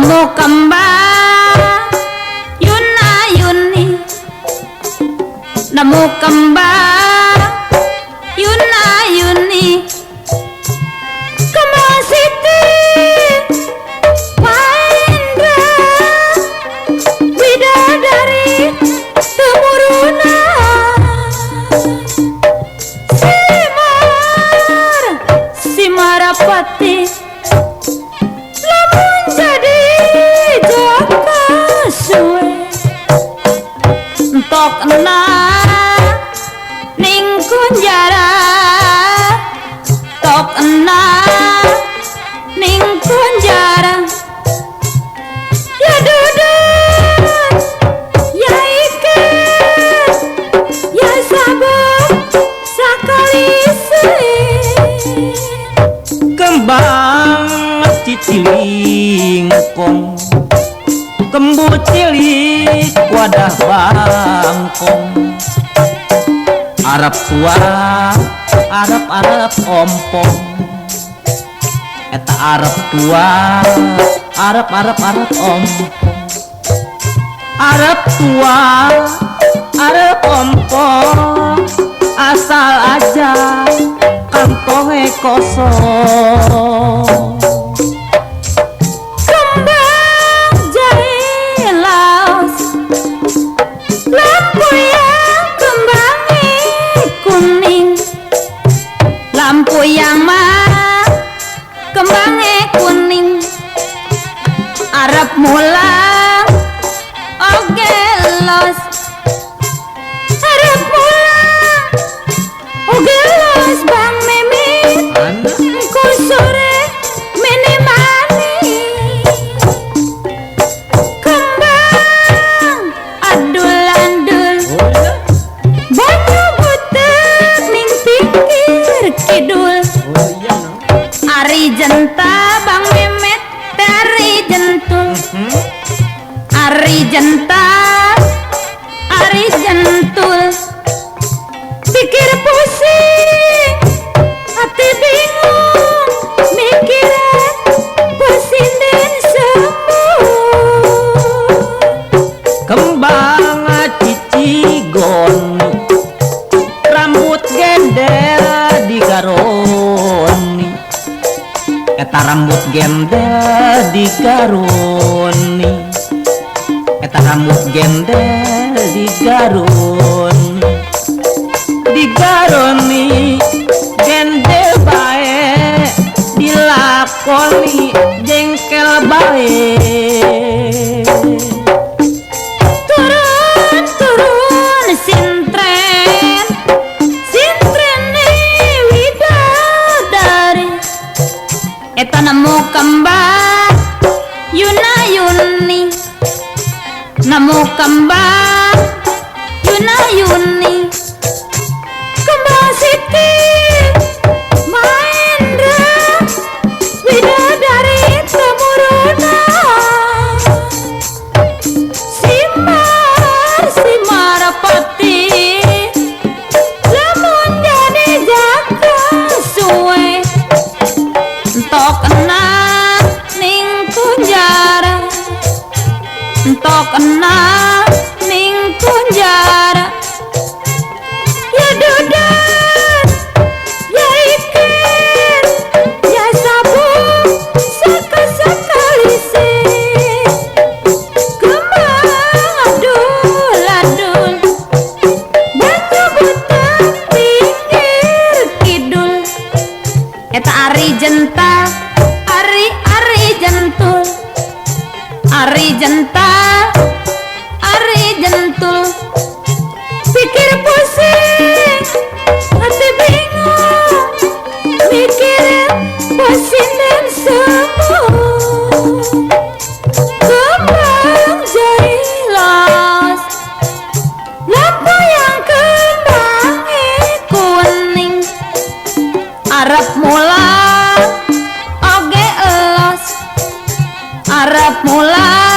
nemu kembang Yuna-Yuni, nemu kembang Yuna-Yuni, kembang Siti Mahendra, bidadari temuruna, Simarapati lamun jadi jaka suwe entok ena ning kunjara, tok ena ning kunjara, ya dudut ya iket ya sabuk sakalisi, kembang cicilingkong, kembut cilik wadah bangkong, Arab tua Arab ompong, eta Arab tua Arab ompong, Arab tua Arab ompong, asal aja kantongnya kosong. Kembang jahe laos, lampu yang kembangnya kuning, lampu yang mah kembangnya kuning, Arab mulang oge los, Arab mulang oge los bang Mimin, ku sore mini mani, kembang adul-andul, banyu butek ning pinggir kidul, Ari jenta bang Memet dari jentul, Ari jenta Ari jentul, pikir pusing hati bingung, mikirin pusing dan semu, kembang cicigoni, rambut gender digaroni, eta rambut gender digaroni, eta rambut gender digaroni, gender bae dilakoni jengkel bae. turun sintren widadari, eta nemu kembang Yuna-Yuni, nemu kembang Yuna-Yuni, kembang Siti Mahendra, bidadari temuruna, Simarapati lamun jadi jaka suwe entok ena ning kunjara, entok ena ning kunjara, ya dudut ya iket ya sabuk sakalisi, kembang adul-adul, banyu butek pinggir kidul, eta Ari jenta Ari jentul, Ari jenta Ari jentul, pikir pusing hati bingung, mikirin pusing dan semu, kembang jahe los, lampu yang kembangnya kuning, Arab mulang oge elos, Arab mulang